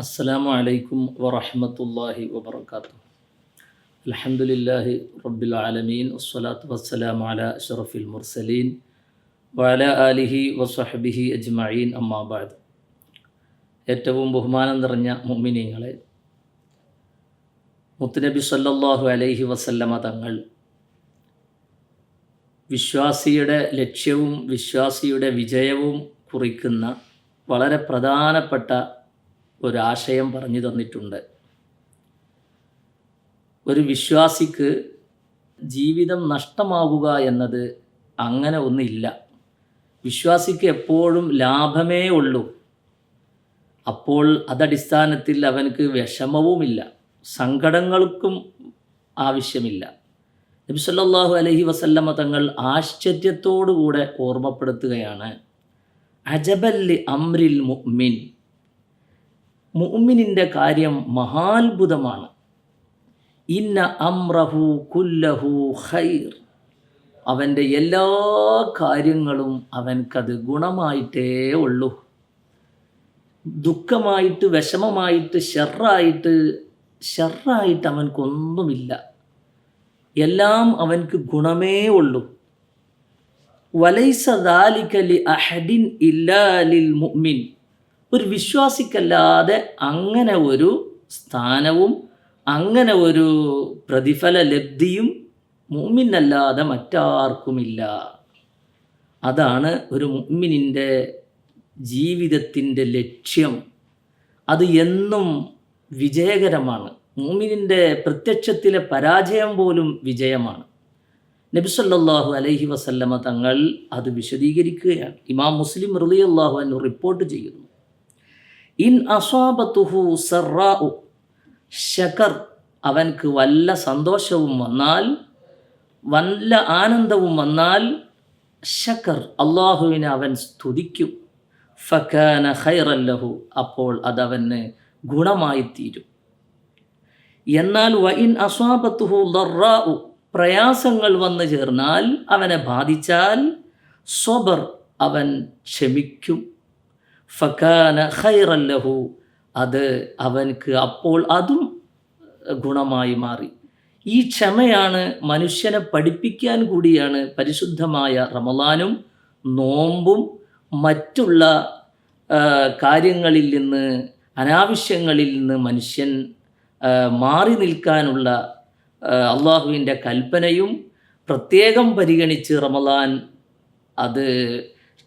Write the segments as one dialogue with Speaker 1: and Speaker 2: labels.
Speaker 1: അസ്സലാമു അലൈക്കും വറഹ്മത്തുള്ളാഹി വബറകാതുഹു. അൽഹംദുലില്ലാഹി റബ്ബിൽ ആലമീൻ വസ്സലാത്തു വസ്സലാമു അലാ അഷ്റഫിൽ മുർസലീൻ വഅലാ ആലിഹി വസ്വഹ്ബിഹി അജ്മഈൻ. അമ്മാ ബഅദ്. ഏറ്റവും ബഹുമാനം നിറഞ്ഞ മുഅ്മിനീങ്ങളെ, മുത്തുനബി സല്ലല്ലാഹു അലൈഹി വസല്ലമ തങ്ങൾ വിശ്വാസിയുടെ ലക്ഷ്യവും വിശ്വാസിയുടെ വിജയവും കുറിക്കുന്ന വളരെ പ്രധാനപ്പെട്ട ഒരാശയം പറഞ്ഞു തന്നിട്ടുണ്ട്. ഒരു വിശ്വാസിക്ക് ജീവിതം നഷ്ടമാവുക എന്നത് അങ്ങനെ ഒന്നില്ല. വിശ്വാസിക്ക് എപ്പോഴും ലാഭമേ ഉള്ളൂ. അപ്പോൾ അതടിസ്ഥാനത്തിൽ അവനക്ക് വിഷമവുമില്ല, സങ്കടങ്ങൾക്കും ആവശ്യമില്ല. നബി സല്ലല്ലാഹു അലൈഹി വസല്ലമ തങ്ങൾ ആശ്ചര്യത്തോടുകൂടെ ഓർമ്മപ്പെടുത്തുകയാണ്, അജബല്ലി അംരിൽ മുഅ്മിൻ, മുഅ്മിനിൻ്റെ കാര്യം മഹാത്ഭുതമാണ്. ഇന്ന അംറഹു കുല്ലഹു ഖൈർ, അവൻ്റെ എല്ലാ കാര്യങ്ങളും അവൻക്കത് ഗുണമായിട്ടേ ഉള്ളൂ. ദുഃഖമായിട്ട്, വിഷമമായിട്ട്, ഷർറായിട്ട് അവൻക്കൊന്നുമില്ല. എല്ലാം അവൻക്ക് ഗുണമേ ഉള്ളൂ. വലൈസ ദാലിക ലി അഹദിൻ ഇല്ലാ ലിൽ മുഅ്മിൻ, ഒരു വിശ്വാസിക്കല്ലാതെ അങ്ങനെ ഒരു സ്ഥാനവും അങ്ങനെ ഒരു പ്രതിഫല ലബ്ധിയും മുഅ്മിനല്ലാതെ മറ്റാർക്കുമില്ല. അതാണ് ഒരു മുഅ്മിനിൻ്റെ ജീവിതത്തിൻ്റെ ലക്ഷ്യം. അത് എന്നും വിജയകരമാണ്. മുഅ്മിനിൻ്റെ പ്രത്യക്ഷത്തിലെ പരാജയം പോലും വിജയമാണ്. നബി സല്ലല്ലാഹു അലൈഹി വസല്ലമ തങ്ങൾ അത് വിശദീകരിക്കുകയാണ്. ഇമാം മുസ്ലിം റളിയല്ലാഹു അൻഹു റിപ്പോർട്ട് ചെയ്യുന്നു, ഇൻ അസ്വാബത്തുഹു സറാഉ ശകർ, അവൻക്ക് വല്ല സന്തോഷവും വന്നാൽ, വല്ല ആനന്ദവും വന്നാൽ, ശകർ, അള്ളാഹുവിനെ അവൻ സ്തുതിക്കും. ഫകാന ഖൈറൻ ലഹു, അപ്പോൾ അതവന് ഗുണമായി തീരും. എന്നാൽ വഇൻ അസ്വാബത്തുഹു ദറാഉ, പ്രയാസങ്ങൾ വന്നു ചേർന്നാൽ, അവനെ ബാധിച്ചാൽ, സ്വബർ, അവൻ ക്ഷമിക്കും. ഫകാന ഖൈറൻ ലഹു, അത് അവൻക്ക് അപ്പോൾ അതും ഗുണമായി മാറി. ഈ ക്ഷമയാണ് മനുഷ്യനെ പഠിപ്പിക്കാൻ കൂടിയാണ് പരിശുദ്ധമായ റമളാനും നോമ്പും മറ്റുള്ള കാര്യങ്ങളിൽ നിന്ന്, അനാവശ്യങ്ങളിൽ നിന്ന് മനുഷ്യൻ മാറി നിൽക്കാനുള്ള അള്ളാഹുവിൻ്റെ കൽപ്പനയും പ്രത്യേകം പരിഗണിച്ച് റമളാൻ അത്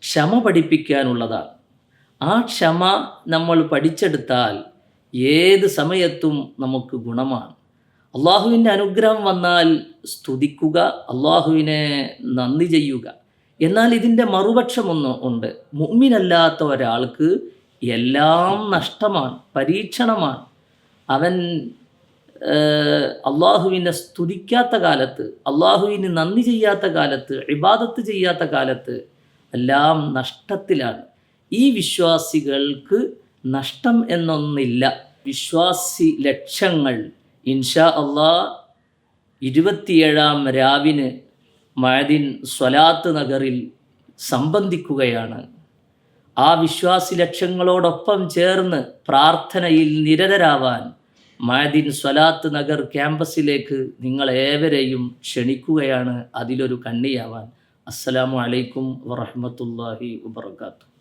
Speaker 1: ക്ഷമ പഠിപ്പിക്കാനുള്ളതാണ്. ആ ക്ഷമ നമ്മൾ പഠിച്ചെടുത്താൽ ഏത് സമയത്തും നമുക്ക് ഗുണമാണ്. അള്ളാഹുവിൻ്റെ അനുഗ്രഹം വന്നാൽ സ്തുതിക്കുക, അള്ളാഹുവിനെ നന്ദി ചെയ്യുക. എന്നാൽ ഇതിൻ്റെ മറുപക്ഷമൊന്ന് ഉണ്ട്. മുഅ്മിനല്ലാത്ത ഒരാൾക്ക് എല്ലാം നഷ്ടമാണ്, പരീക്ഷണമാണ്. അവൻ അള്ളാഹുവിനെ സ്തുതിക്കാത്ത കാലത്ത്, അള്ളാഹുവിന് നന്ദി ചെയ്യാത്ത കാലത്ത്, ഇബാദത്ത് ചെയ്യാത്ത കാലത്ത് എല്ലാം നഷ്ടത്തിലാണ്. ഈ വിശ്വാസികൾക്ക് നഷ്ടം എന്നൊന്നില്ല. വിശ്വാസി ലക്ഷങ്ങൾ ഇൻഷാ അള്ളാഹ് 27-ാം രാവിന് മഅദിൻ സ്വലാത്ത് നഗറിൽ സംബന്ധിക്കുകയാണ്. ആ വിശ്വാസി ലക്ഷങ്ങളോടൊപ്പം ചേർന്ന് പ്രാർത്ഥനയിൽ നിരതരാവാൻ മഅദിൻ സ്വലാത്ത് നഗർ ക്യാമ്പസിലേക്ക് നിങ്ങളേവരെയും ക്ഷണിക്കുകയാണ്, അതിലൊരു കണ്ണിയാവാൻ. അസ്സലാമു അലൈക്കും വറഹ്മത്തുള്ളാഹി വബറകാതുഹു.